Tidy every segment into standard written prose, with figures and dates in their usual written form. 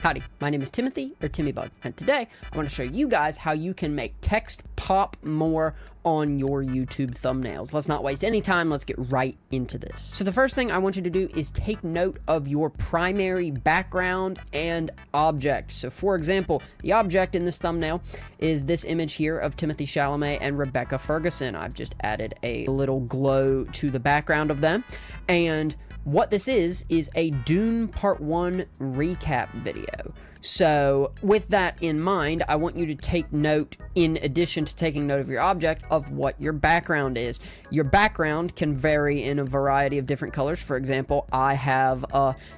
Howdy, my name is Timothy, or Timmybug, and today I want to show you guys how you can make text pop more on your YouTube thumbnails. Let's not waste any time, let's get right into this. So the first thing I want you to do is take note of your primary background and object. So for example, the object in this thumbnail is this image here of Timothy Chalamet and Rebecca Ferguson. I've just added a little glow to the background of them, and what this is a Dune Part 1 recap video. So with that in mind, I want you to take note, in addition to taking note of your object, of what your background is. Your background can vary in a variety of different colors. For example, I have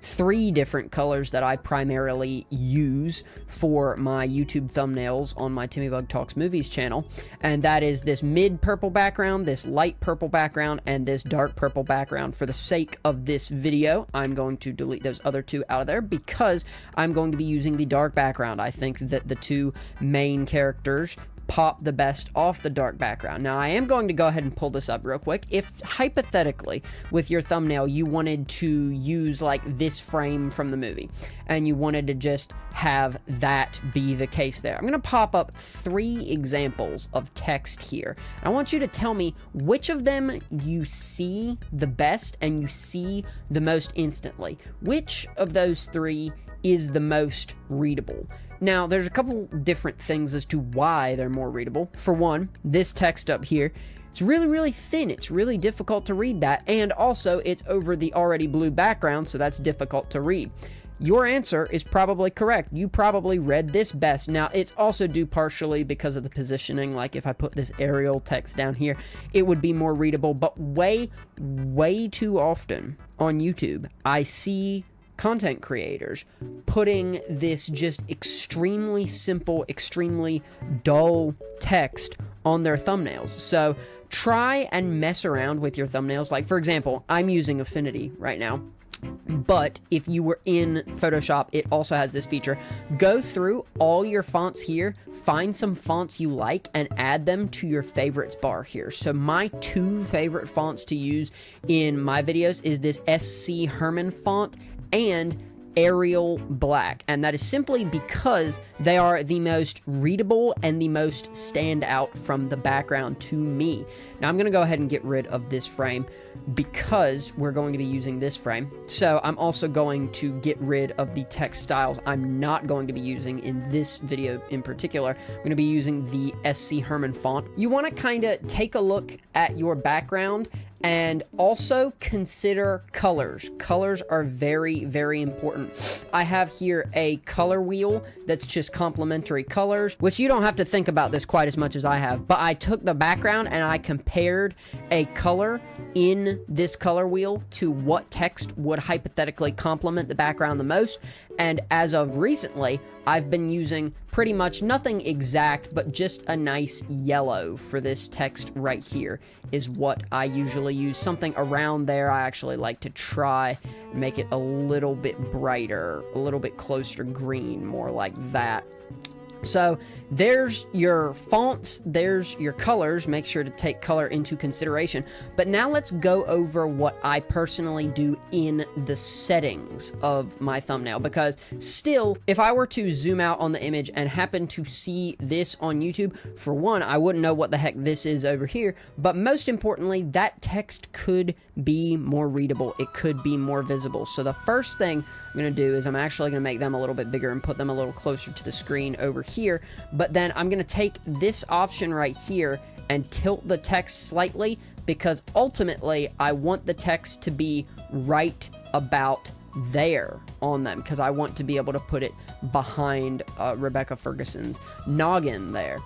3 different colors that I primarily use for my YouTube thumbnails on my Timmybug Talks Movies channel, and that is this mid purple background, this light purple background, and this dark purple background. For the sake of this video, I'm going to delete those other 2 out of there because I'm going to be using the dark background. I think that the 2 main characters pop the best off the dark background. Now, I am going to go ahead and pull this up real quick. If hypothetically with your thumbnail you wanted to use like this frame from the movie and you wanted to just have that be the case there, I'm going to pop up 3 examples of text here. I want you to tell me which of them you see the best and you see the most instantly. Which of those 3 is the most readable? Now, there's a couple different things as to why they're more readable. For one, this text up here, it's really thin. It's really difficult to read that, and also it's over the already blue background, so that's difficult to read. Your answer is probably correct. You probably read this best. Now, it's also due partially because of the positioning. Like if I put this Arial text down here, it would be more readable, but way too often on YouTube, I see content creators putting this just extremely simple, extremely dull text on their thumbnails. So try and mess around with your thumbnails. Like for example, I'm using Affinity right now, but if you were in Photoshop, it also has this feature. Go through all your fonts here, find some fonts you like, and add them to your favorites bar here. So my 2 favorite fonts to use in my videos is this SC Herman font and Arial Black, and that is simply because they are the most readable and the most stand out from the background to me. Now I'm going to go ahead and get rid of this frame because we're going to be using this frame. So I'm also going to get rid of the text styles I'm not going to be using in this video in particular. I'm going to be using the SC Herman font. You want to kind of take a look at your background and also consider colors. Colors are very important. I have here a color wheel that's just complementary colors, which you don't have to think about this quite as much as I have, but I took the background and I compared a color in this color wheel to what text would hypothetically complement the background the most, and as of recently, I've been using pretty much nothing exact, but just a nice yellow for this text right here is what I usually use. Something around there. I actually like to try and make it a little bit brighter, a little bit closer to green, more like that. So there's your fonts, there's your colors. Make sure to take color into consideration. But now let's go over what I personally do in the settings of my thumbnail, because still, if I were to zoom out on the image and happen to see this on YouTube, for one, I wouldn't know what the heck this is over here, but most importantly, that text could be more readable. It could be more visible. So the first thing I'm going to do is I'm actually going to make them a little bit bigger and put them a little closer to the screen over here. But then I'm going to take this option right here and tilt the text slightly, because ultimately I want the text to be right about there on them, because I want to be able to put it behind Rebecca Ferguson's noggin there.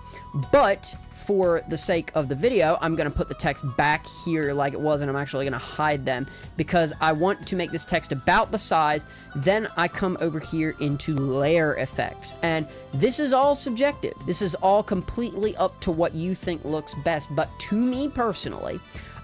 But for the sake of the video, I'm going to put the text back here like it was, and I'm actually going to hide them because I want to make this text about the size. Then I come over here into layer effects, and this is all subjective. This is all completely up to what you think looks best, but to me personally,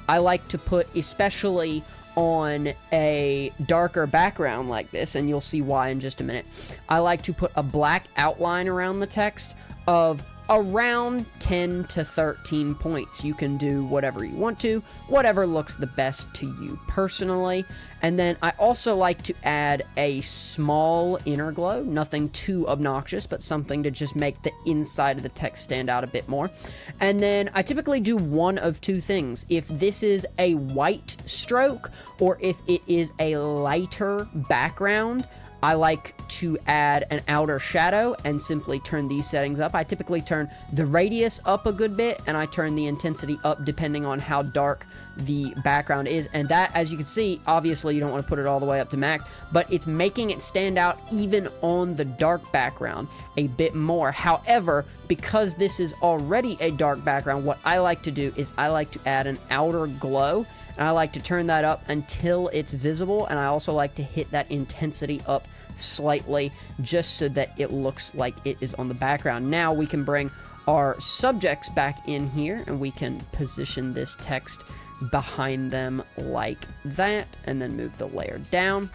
I like to put, especially on a darker background like this, and you'll see why in just a minute, I like to put a black outline around the text of around 10 to 13 points. You can do whatever you want to, whatever looks the best to you personally. And then I also like to add a small inner glow, nothing too obnoxious, but something to just make the inside of the text stand out a bit more. And then I typically do one of two things. If this is a white stroke, or if it is a lighter background, I like to add an outer shadow and simply turn these settings up. I typically turn the radius up a good bit, and I turn the intensity up depending on how dark the background is. And that, as you can see, obviously you don't want to put it all the way up to max, but it's making it stand out even on the dark background a bit more. However, because this is already a dark background, what I like to do is I like to add an outer glow, and I like to turn that up until it's visible, and I also like to hit that intensity up slightly just so that it looks like it is on the background. Now we can bring our subjects back in here, and we can position this text behind them like that, and then move the layer down.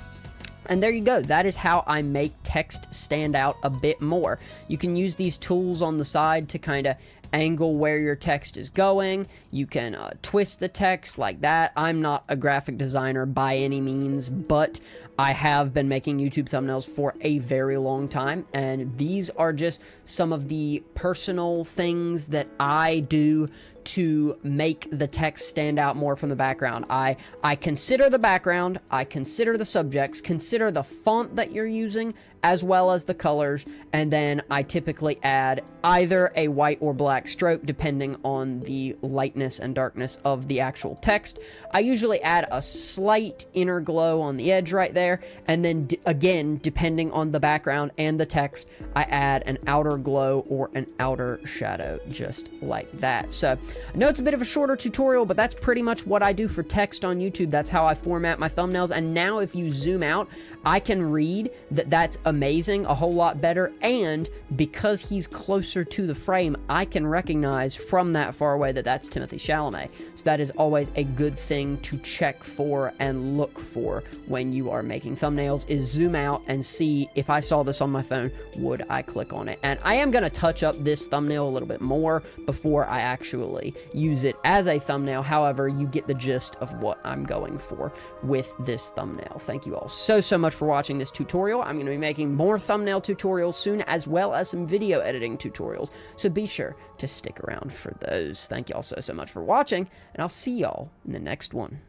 And there you go. That is how I make text stand out a bit more. You can use these tools on the side to kind of angle where your text is going. You can twist the text like that. I'm not a graphic designer by any means, but I have been making YouTube thumbnails for a very long time, and these are just some of the personal things that I do to make the text stand out more from the background. I consider the background, I consider the subjects, consider the font that you're using, as well as the colors, and then I typically add either a white or black stroke depending on the lightness and darkness of the actual text. I usually add a slight inner glow on the edge right there, and then again, depending on the background and the text, I add an outer glow or an outer shadow, just like that. So I know it's a bit of a shorter tutorial, but that's pretty much what I do for text on YouTube. That's how I format my thumbnails, and now if you zoom out, I can read that that's amazing, a whole lot better, and because he's closer to the frame, I can recognize from that far away that that's Timothée Chalamet. So that is always a good thing to check for and look for when you are making thumbnails, is zoom out and see, if I saw this on my phone, would I click on it? And I am going to touch up this thumbnail a little bit more before I actually use it as a thumbnail. However, you get the gist of what I'm going for with this thumbnail. Thank you all so much for watching this tutorial. I'm going to be making more thumbnail tutorials soon, as well as some video editing tutorials, so be sure to stick around for those. Thank you all so much for watching, and I'll see y'all in the next one.